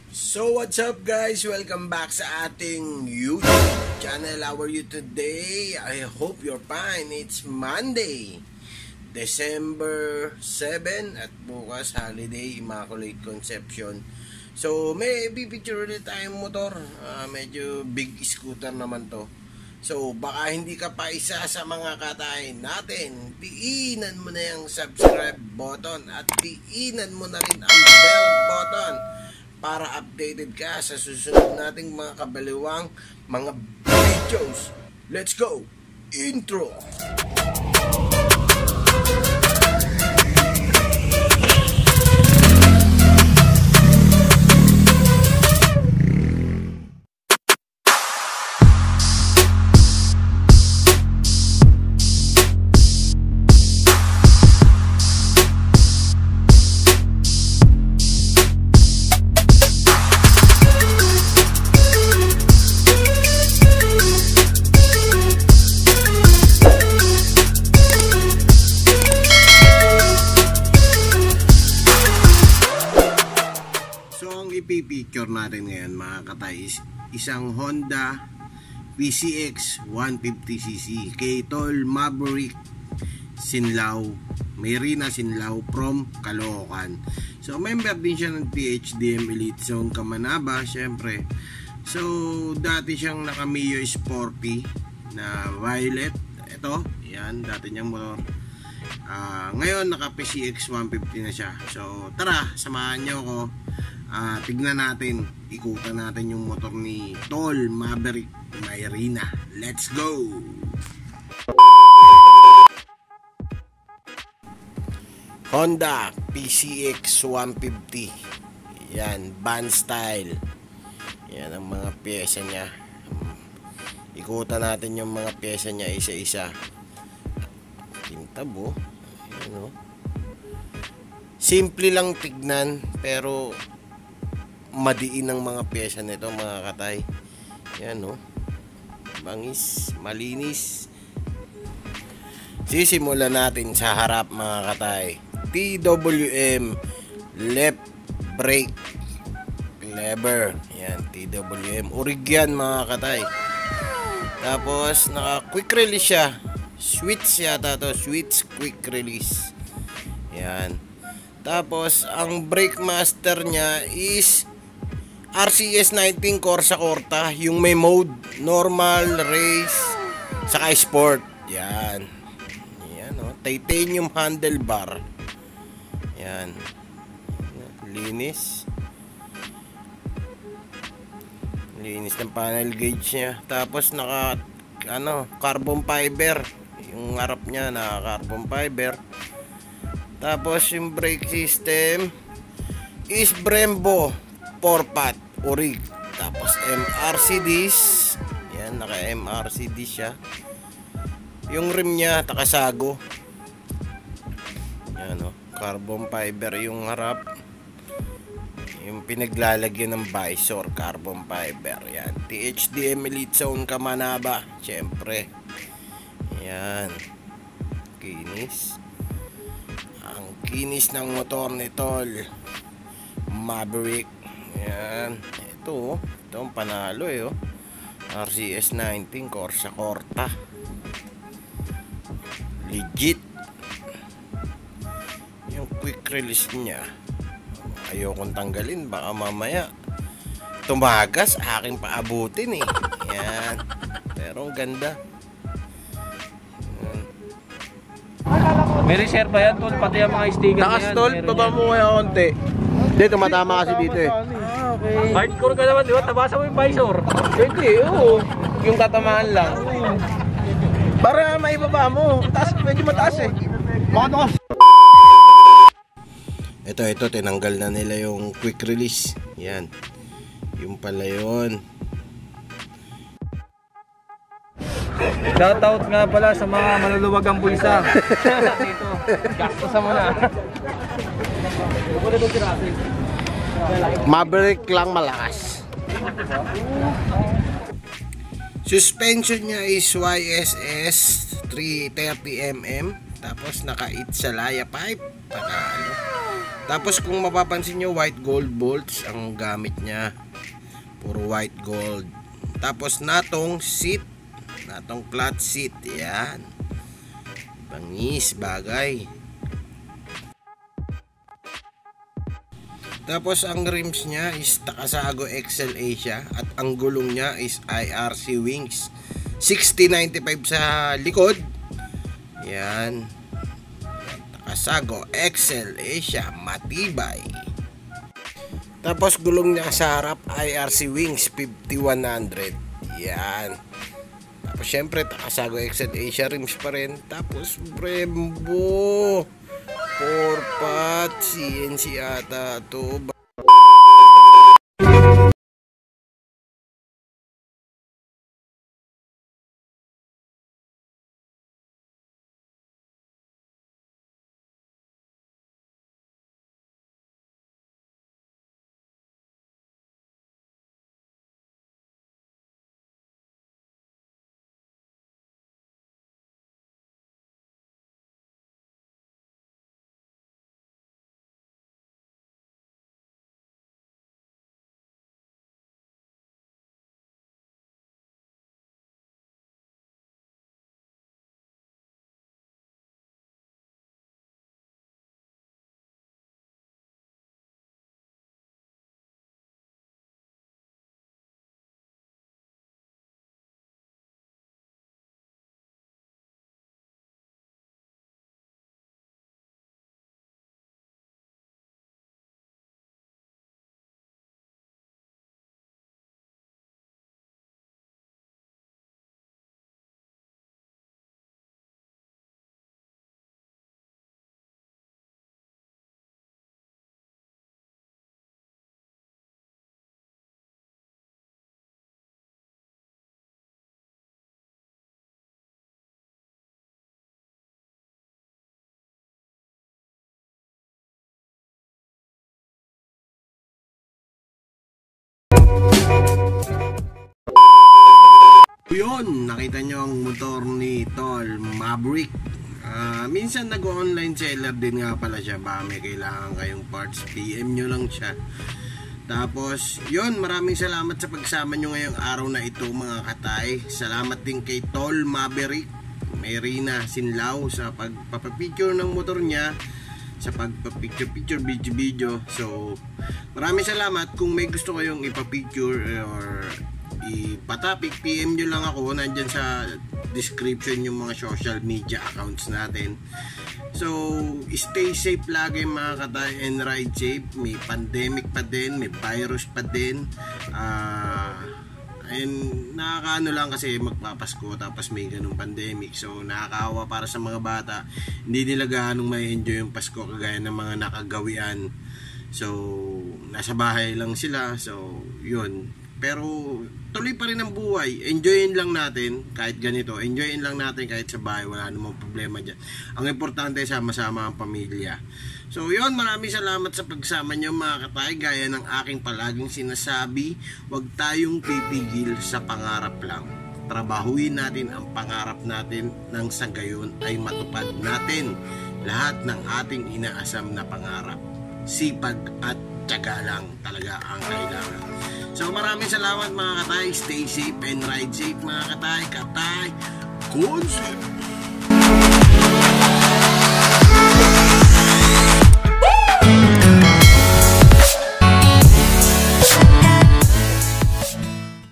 So what's up guys? Welcome back sa ating YouTube channel. How are you today? I hope you're fine. It's Monday, December 7 at bukas holiday, Immaculate Conception. So may picture ulit tayong motor. Medyo big scooter naman to. So baka hindi ka pa isa sa mga katayin natin, piinan mo na yung subscribe button at piinan mo na rin ang bell button para updated ka sa susunod nating mga kabaliwang mga videos. Let's go! Intro! Picture natin ngayon mga katay, isang Honda PCX 150cc K-Tol Maverick Sinlaw, Mayrina Sinlaw from Caloocan. So member din siya ng THDM Elite Zone Kamanaba syempre. So dati siyang naka Mio Sporty na violet. Ito, yan, dati niyang motor. Ngayon naka PCX 150 na siya. So tara, samahan niyo ako. Tignan natin, ikutan natin yung motor ni Tol Maverick Mayrina. Let's go! Honda PCX 150. Yan, van style. Yan ang mga pyesa niya. Ikutan natin yung mga pyesa niya isa-isa. Kintab, Yan, simple lang tignan pero madiin ang mga pyesa nito mga katay. Yan, bangis, malinis. Sisimulan natin sa harap mga katay. TWM left brake lever. Yan, TWM orig yan mga katay. Tapos naka quick release siya. Switch yata to, switch quick release. Yan. Tapos ang brake master niya is RCS 19 Corsa Corta, yung may mode normal, race, saka sport. Yan. Yan, titanium handlebar. Yan. Linis. Linis ng panel gauge niya. Tapos naka carbon fiber. Yung harap niya na carbon fiber. Tapos yung brake system is Brembo 4-pot orig. Tapos MRC disc. Yan, naka MRC disc siya. Yung rim niya takasago. Yan, carbon fiber yung harap. Yung pinaglalagyan ng visor, carbon fiber. Yan, THDM Elite Zone Kamanaba syempre. Yan, kinis. Ang kinis ng motor ni Tol Maverick. Yan, ito ang panalo RCS 19 Corsa Corta, legit. Yung quick release niya ayokong tanggalin, baka mamaya tumagas, aking paabutin Yan, pero ang ganda. May reserve ba yan, Tol? Pati ang mga sticker na yan. Nakastol, baba mo kaya konti. Hindi, tumatama kasi dito Okay. Hardcore ka naman, di ba? Tabasa mo yung visor. Hindi, yung tatamaan lang. Para maibaba mo. Taas, medyo mataas Manos. Ito, tinanggal na nila yung quick release. Yan. Yung pala yun. Shoutout nga pala sa mga maluluwagang bulsa. Dito, gastosan mo na. Maverick lang malakas. Suspension niya is YSS 330mm. Tapos naka-it sa Laya pipe. Panalo. Tapos kung mapapansin nyo, white gold bolts ang gamit niya. Puro white gold. Tapos natong seat, natong clutch seat, yan. Bangis, bagay. Tapos ang rims niya is Takasago XL Asia at ang gulong niya is IRC Wings. 6095 sa likod. Yan. Takasago XL Asia, matibay. Tapos gulong niya sa harap IRC Wings 5100. Yan. Tapos syempre Takasago XL Asia rims pa rin. Tapos Brembo 4-pot CNC ata to. Yun, nakita nyo ang motor ni Tol Maverick. Minsan nag-online seller din nga pala siya. Baka may kailangan kayong parts, PM nyo lang siya. Tapos yun, maraming salamat sa pagsama nyo ngayong araw na ito mga katay. Salamat din kay Tol Maverick Merina Sinlao sa pagpapapicture ng motor niya, sa pagpapicture video. So maraming salamat. Kung may gusto kayong ipapicture or ipatapik, PM nyo lang ako. Nandyan sa description yung mga social media accounts natin. So stay safe lagi mga katay and ride safe. May pandemic pa din, may virus pa din, and nakakaano lang kasi magpapasko tapos may ganung pandemic. So nakakaawa para sa mga bata, hindi nila gaanong may enjoy yung Pasko kagaya ng mga nakagawian. So nasa bahay lang sila. So yun, pero tuloy pa rin ang buhay. Enjoyin lang natin kahit ganito. Enjoyin lang natin kahit sa bahay. Wala namang problema dyan. Ang importante, sama-sama ang pamilya. So yun, maraming salamat sa pagsama nyo mga katay. Gaya ng aking palaging sinasabi, huwag tayong pipigil sa pangarap lang. Trabahuin natin ang pangarap natin nang sa gayon ay matupad natin lahat ng ating inaasam na pangarap. Sipag at tiyaga lang talaga ang kailangan. So maraming salamat mga katay. Stay safe and ride safe mga katay. Katay Concept.